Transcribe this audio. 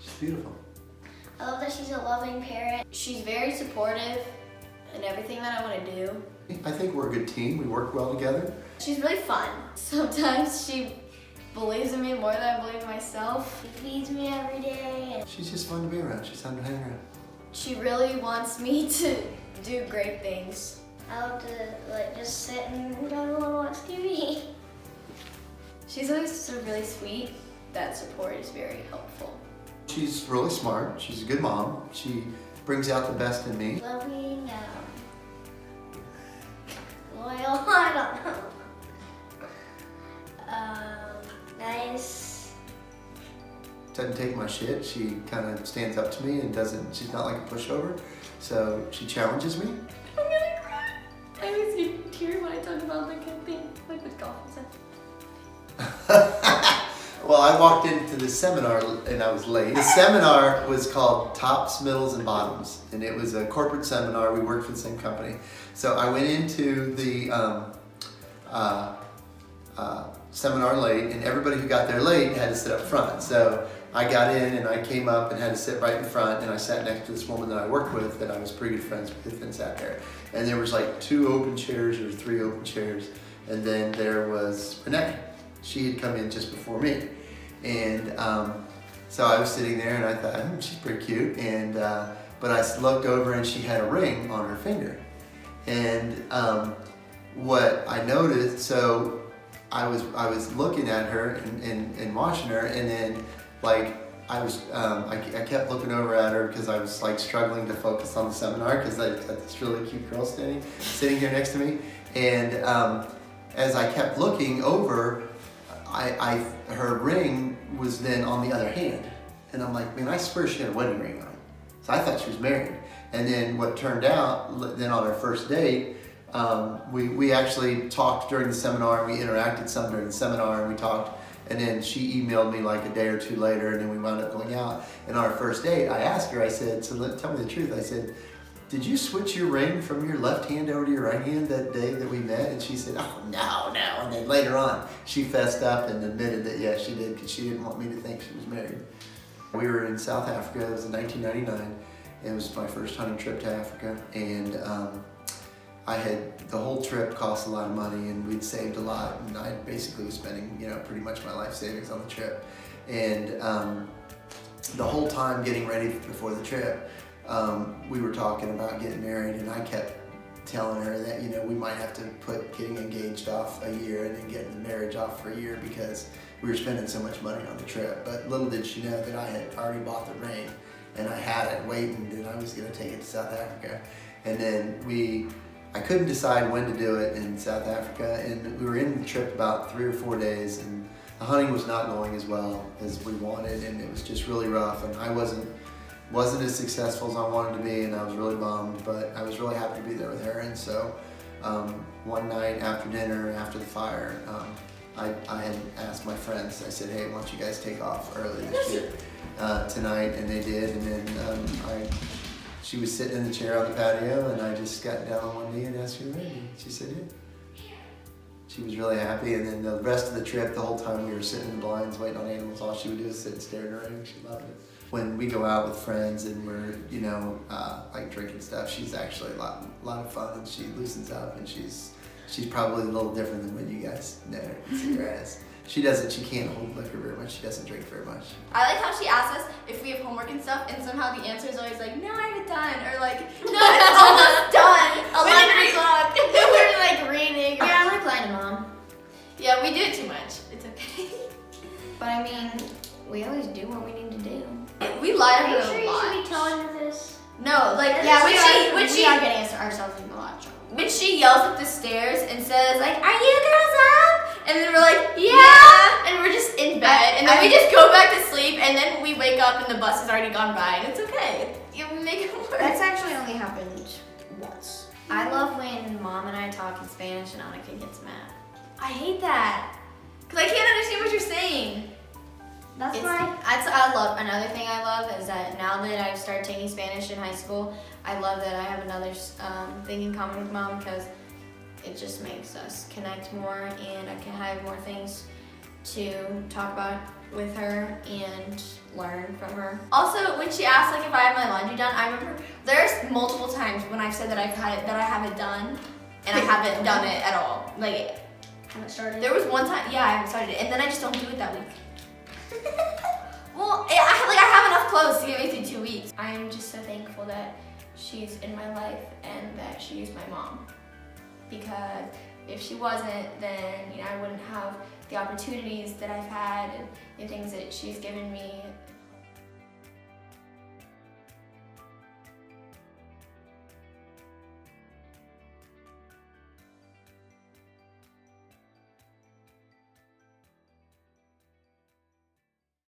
She's beautiful. I love that she's a loving parent. She's very supportive in everything that I want to do. I think we're a good team. We work well together. She's really fun. Sometimes she believes in me more than I believe in myself. She feeds me every day. She's just fun to be around. She's fun to hang around. She really wants me to do great things. I love to just sit and go and watch TV. She's always so really sweet. That support is very helpful. She's really smart. She's a good mom. She brings out the best in me. Loving, loyal, I don't know. Nice. Doesn't take my shit. She kind of stands up to me and she's not like a pushover. So she challenges me. I'm gonna cry. I always get teary when I talk about the thing, like with golf and stuff. Well, I walked into the seminar and I was late. The seminar was called Tops, Middles, and Bottoms. And it was a corporate seminar. We worked for the same company. So I went into the seminar late, and everybody who got there late had to sit up front. So I got in and I came up and had to sit right in front, and I sat next to this woman that I worked with that I was pretty good friends with and sat there. And there was like 2 open chairs or 3 open chairs. And then there was Renee. She had come in just before me. And so I was sitting there and I thought, she's pretty cute. And but I looked over and she had a ring on her finger. And what I noticed, so I was looking at her and watching her, and then like I kept looking over at her because I was like struggling to focus on the seminar because I had this really cute girl sitting here next to me. And as I kept looking over, her ring was then on the other hand. And I'm like, man, I swear she had a wedding ring on. So I thought she was married. And then what turned out, then on our first date, we actually talked during the seminar, and we interacted some during the seminar, and we talked, and then she emailed me like a day or 2 later, and then we wound up going out. And on our first date, I asked her, I said, so tell me the truth. I said, did you switch your ring from your left hand over to your right hand that day that we met? And she said, oh, no. And then later on, she fessed up and admitted that, yeah, she did, because she didn't want me to think she was married. We were in South Africa. It was in 1999. It was my first hunting trip to Africa. And the whole trip cost a lot of money, and we'd saved a lot. And I basically was spending, pretty much my life savings on the trip. And the whole time getting ready before the trip, we were talking about getting married, and I kept telling her that, we might have to put getting engaged off a year and then getting the marriage off for a year because we were spending so much money on the trip. But little did she know that I had already bought the ring, and I had it waiting, and I was going to take it to South Africa. And then I couldn't decide when to do it in South Africa, and we were in the trip about 3 or 4 days, and the hunting was not going as well as we wanted, and it was just really rough, and I wasn't as successful as I wanted to be, and I was really bummed, but I was really happy to be there with her. And so one night after dinner, after the fire, I had asked my friends, I said, hey, why don't you guys take off early this year tonight? And they did, and then she was sitting in the chair on the patio, and I just got down on one knee and asked her to marry me. She said, yeah. She was really happy, and then the rest of the trip, the whole time we were sitting in the blinds waiting on animals, all she would do is sit and stare at her ring. She loved it. When we go out with friends and we're, like drinking stuff, she's actually a lot of fun, and she loosens up, and she's probably a little different than what you guys know and see her as. She can't hold liquor very much. She doesn't drink very much. I like how she asks us if we have homework and stuff, and somehow the answer is always like, no, I haven't done, or like, no, it's almost done. 11 o'clock. We're like reading. Yeah, I like lying to Mom. Yeah, we do it too much. It's okay. But I mean, we always do what we need to do. We lie to her Are you sure a you lot. should be telling her this? No, like, Yeah, when we are getting ourselves in a lot of trouble. when she yells up the stairs and says like, are you girls up? And then we're like, yeah. And we're just in bed. And then we just go back to sleep, and then we wake up and the bus has already gone by, and it's okay. You make it work. That's actually only happened once. I love when Mom and I talk in Spanish and Annika gets mad. I hate that. Because I can't understand what you're saying. That's I love, another thing I love is that now that I've started taking Spanish in high school, I love that I have another thing in common with Mom, because it just makes us connect more, and I can have more things to talk about it with her and learn from her. Also, when she asked like if I have my laundry done, I remember there's multiple times when I've said that I've had it, that I have it done, and I haven't done it at all. Like, Haven't started. there was one time, yeah, I haven't started it, and then I just don't do it that week. Well, I have enough clothes to get me through 2 weeks. I am just so thankful that she's in my life and that she's my mom. Because if she wasn't, then I wouldn't have the opportunities that I've had and the things that she's given me